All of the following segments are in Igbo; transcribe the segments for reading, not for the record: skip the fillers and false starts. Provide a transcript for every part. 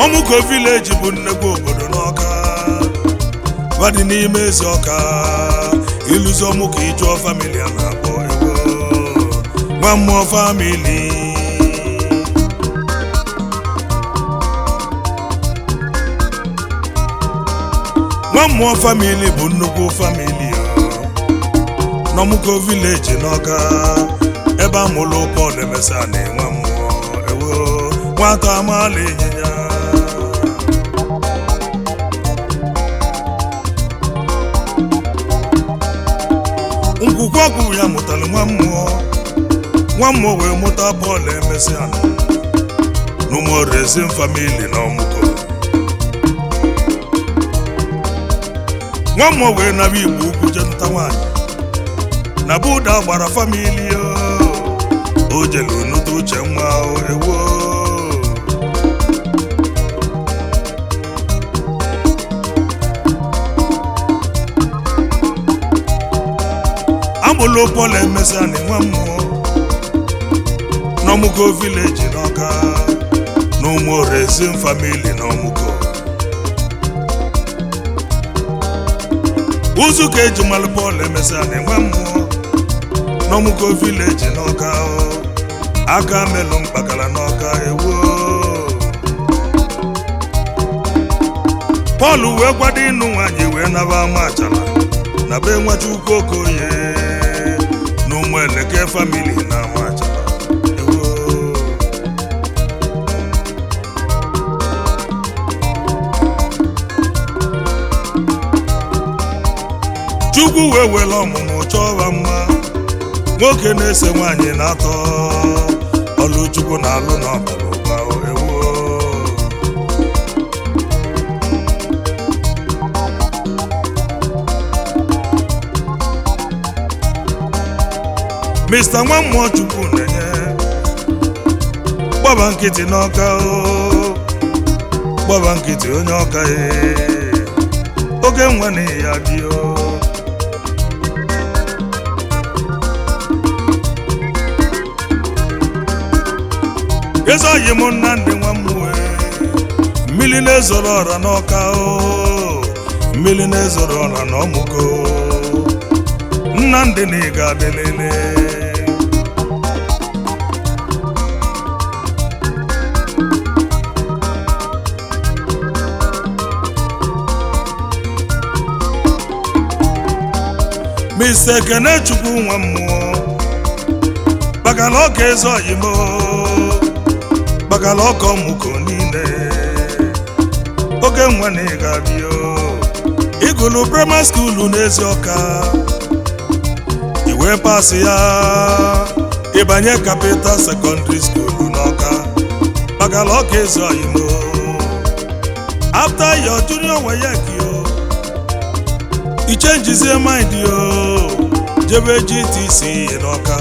Omuko village bụ nnekwu obodo n'Ọka badị n'ime ezi Ọka iluzi Omuko Ijuọ family a na-akpọ ewo nwa mmụọ family nwa mmụọ family bụ nnukwu family n'Omuko village n'Ọka ebe amụlụ Paul Emesa na nwa mmụọ ewo nwata amala ịnyịnya ngwukwa kwuru ya mụtara nwa mmụọ wee mụta Paul Emesa n'Umorezim family na Omuko nwa mmụọ wee naba Igbo ukwu je nta nwaanyị na Buda gbara family o jelu nuta uche nwa ewo amụlụ Paul Emesa na nwa mmụọ n'Omuko village n'Ọka n'Umorezim family na Omuko ụzụ ka eji malụ Paul Emesa na nwa mmụọ n'Omuko village n'Ọka aka melụ mkpakala n'Ọka ewo Paul wee kwado ịnụ nwaanyị wee naba Amachala na be Nwachukwu Okoye n'Ụmụeleke family na Amachala ewo Chukwu wee wele ọmụmụ chọwa mma nwoke na-ese nwaanyị na-atọ ọlụ Chukwu na-alụ n'ọbara ụba ewo Mr. nwa mmụọ Chukwu na-enye gbaba nkịtị n'Ọka gbaba nkịtị onye Ọka oge nwa na ya dio ezoghị m Nnamdị nwa mmụọ mmiri na-ezoro ọra n'Ọka mmiri na-ezoro ọra n'Omuko Nnamdị na ị ga-adịlele Mr. Kenechukwu nwa mmụọ gbagala ọka ezoghị m gbagala ọka Omuko niile oge nwa na ị ga-abịa ịgụlụ primary school n'ezi Ọka iwee pasị ya ịbanye Capital Secondary School n'Ọka gbagala ọka ezoghị m after your junior WAEC I changezie mind jebe GTC n'Ọka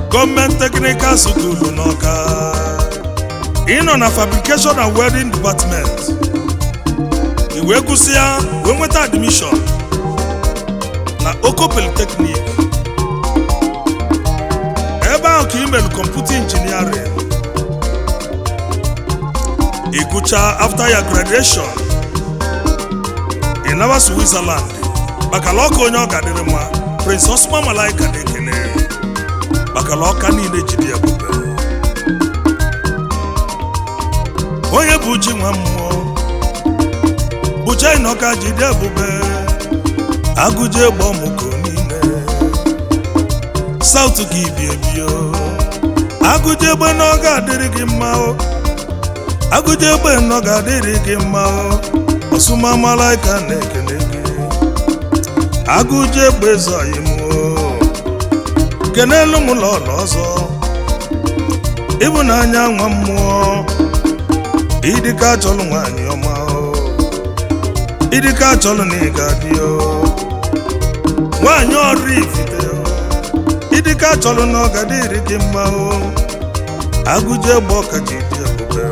Government Technical School n'Ọka ịnọ na Fabrication and Welding Department iwee gụsị ya wee nweta admission na Oko Polytechnic ebe ahụ ka imelu Computer Engineering ịgụcha after your graduation ịnaba Switzerland bakala ọka onye ọ ga-adịrị mma Prince Osman Malaika na-ekene bakala ọka niile jide ebube onye bụ chi nwa mmụọ bụ China Ọka jide ebube agụje egbe Omuko niile South ka ibi ebio agụje egbe na ọ ga-adịrị gị mma agụje egbe na ọ ga-adịrị gị mma Osman Malaika na-ekene agụje egbe ezoghị m kenelu m ụlọ ọzọ ịbụnanya nwa mmụọ ịdịka achọlụ nwaanyị ọma ịdịka achọlụ na ị ga-adị nwaanyị ọrụ ifite ịdịka achọlụ na ọ ga-adịrị gị mma agụje egbe ọka ji dị ebube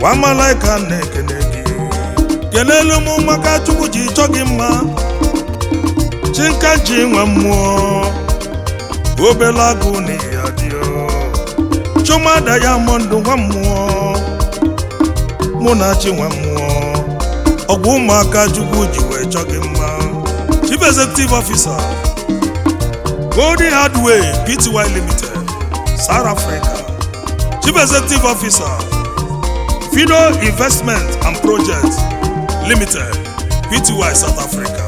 nwa Malaika na-ekene gị kelelu m maka Chukwu ji chọ gị mma chinka ji nwe mmụọ obele agụ na ya dio Chuma Diamond nwa mmụọ mụ na chi nwe mmụọ ọgwụ ụmụaka Chukwu ji wee chọ gị mma Chief Executive Officer Golden Hardware Pty Limited South Africa Chief Executive Officer Fido Investment and Projects Limited Pty South Africa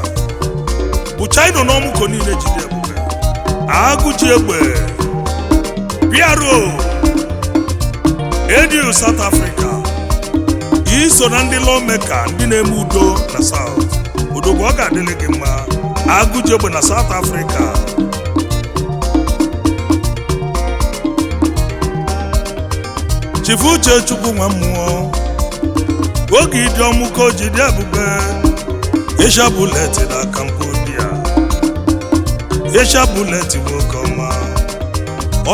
Buchaino n'ọmụko niile jide ebube agụji egbe PRO Edu South Africa iso na ndị lawmaker ndị na-eme udo na South udo bụ ọ ga-adịle gị mma agụji egbe na South Africa Chief Uche Chukwu nwa mmụọ oge ịdị ọmụko jide ebube Asia Bullet na Cambodia Asia Bullet nwoke ọma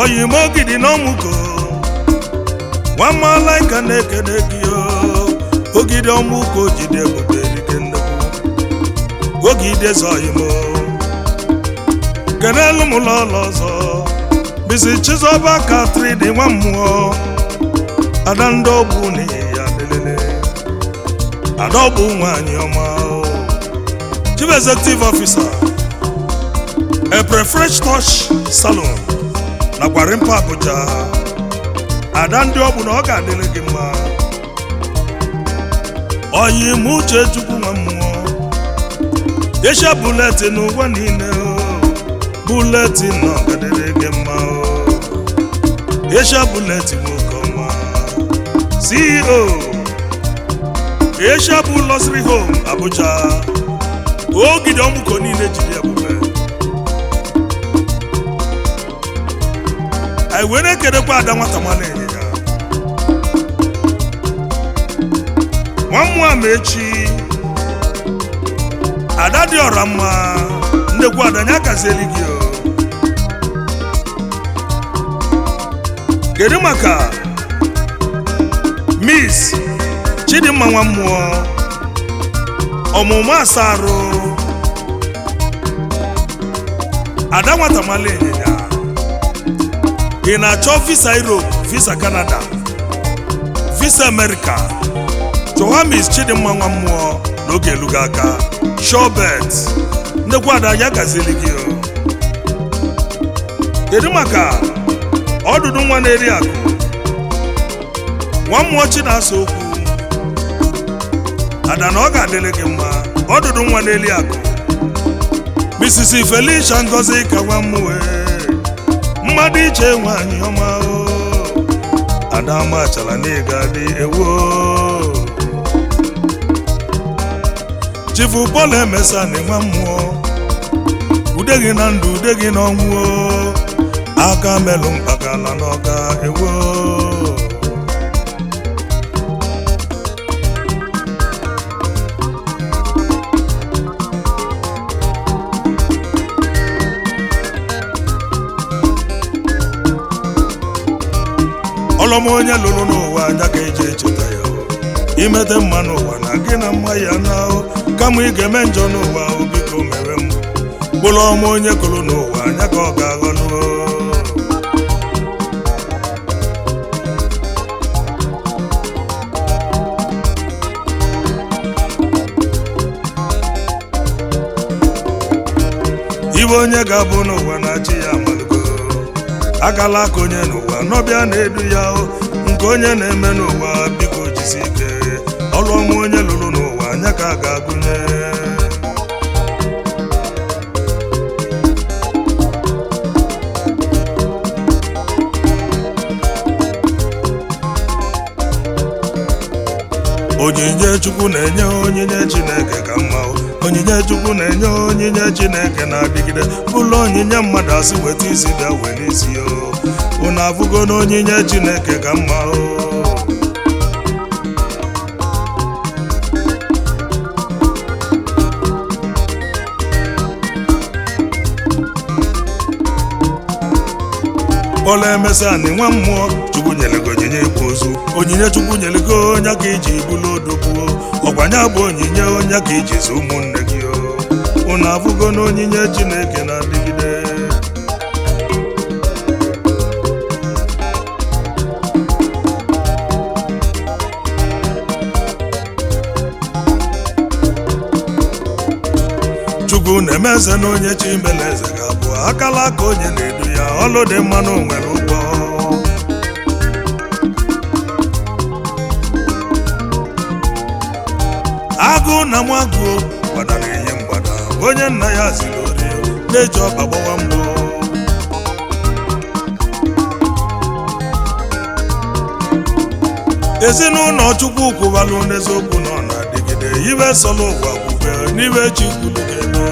oyimogidi n'ọmụko nwama laika na-ekene gị ogide ọmụko jide ebube rike nnekwu ogide zoyimo kenelu m lọlọ ọzọ bisi Chizoba Catherine nwa mmụọ ada ndị ọgbụ n'ihi ya delele ada ọgbụ nwanyị ọma Chief Executive Officer Epre Fresh Touch Salon na Gwarimpa Abuja ada ndị ọgbụ na ọ ga-adịle gị mma oyi m Uche Chukwu nwa mmụọ Asia Bullet n'ụwa niile Bullet na ọ ga-adịle gị mma Asia Bullet nwoke ọma CEO Asia Bull Luxury Home Abuja ogide ọmụko niile jiri ebube anyị were ekedekwa ada nwata nwa na-enye ya nwa mmụọ Amaechi ada dị ọra mma nnekwu adanya gazieli gị kedu maka Miss Chidimma nwa mmụọ ọmụmụ asarụ ada nwata mala ịnyịnya ị na-achọ visa Europe visa Canada visa America chọwa Miss Chidimma nwa mmụọ n'oge elugo aka Showbet nnekwu ada ya gazili gị kedu maka ọdụdụ nwa na-eri akụ nwa mmụọ chi na-asa okwu ada na ọ ga-adịle gị mma ọdụdụ nwa na-eli akụ Mrs. Felicia Ngozi ka nwa mmụọ mmadụ iche nwanyị ọma ada amachala na ịga dị ewo Chief Paul Emesa na nwa mmụọ ude gị na ndụ ude gị n'ọnwụ aka melụ mkpakala n'ọga ewo ọlọm onye lụrụ n'ụwa anya ka eji echeta ya imete mma n'ụwa na gị na mma ya na kama ị ga-eme njọ n'ụwa biko mere m bụrụ ọma onye kụrụ n'ụwa anya ka ọ ga-aghọlụ ibe onye ga-abụ n'ụwa na chi ya amalụgo akala aka onye n'ụwa n'ọbịa na-edu ya nke onye na-eme n'ụwa biko jisi ike ọlụ ọma onye lụrụ n'ụwa anya ka a ga-agụnye onyinye Chukwu na-enye onyinye Chineke ka mma onyinye Chukwu na-enye onyinye Chineke na-adịgide bụlụ onyinye mmadụ asị weta isi bịa were isi unu afụgo na onyinye Chineke ka mma kpọla emesani nwa mmụọ chukwu nyelego onyinye ịkpụ ozu onyinye chukwu nyelego onye ka iji bụlụ odogbuo ọkwanya bụ onyinye onye ka iji zụ ụmụnne gị unu afụgo na onyinye Chineke na-adịgide chukwu na-eme eze na onye chi mere eze ga-abụ akala aka onye na-edu ya ọlụ dị mma na onwere ụgwọ agụ na nwagụ gbadara enye mgbada onye nna ya ziri ori na-eji ọkpa gbawa mbọ ezinụlọ chukwu kwubalụ n'eziokwu nọ na-adịgide ibe sọlọ ụwa kwube n'ibe chi kwuru ga-eme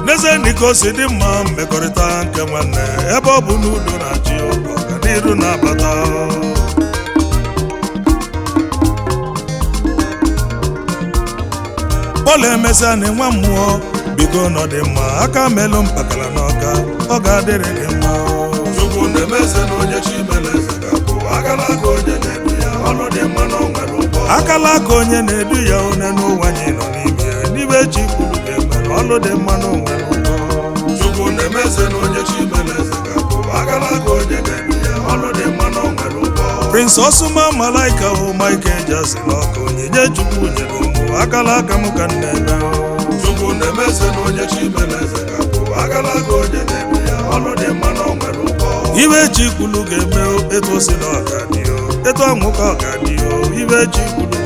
n'eze ndịka o si dị mma mmekọrịta nke nwanne ebe ọ bụ n'udo na-achị ọganiru na-abata Pọl Emesani nwa mmụọ biko nọ dị mma aka melụ mpakala n'ọka ọ ga-adịrị gị mma chukwu na-eme eze na onye chi mere eze ga-abụ akala aka onye na-edu ya ọlụ dị mma na onwere ụgwọ akala aka onye na-edu ya one n'ụwa anyị nọ n'ime ya n'ibe chi kwuru ga-emere ọlụ dị mma na onwere ụgwọ chukwu na-eme eze na onye chi mere eze ga-abụ akala aka onye na-edu ya ọlụ dị mma na onwere ụgwọ Prince Osuma Malaika o Michael Jackson n'ọka onyinye chukwu nyere ụmụ akala aka m ka nne-eme chukwu na-eme eze na onye chi mere eze ga-abụ akala aka onye na-edu ya ọlụ dị mma na onwere ụgwọ ibe chi kwuru ga-eme etu o si na ọganihu etu anwụ ka ọganihu ibe chi kwuru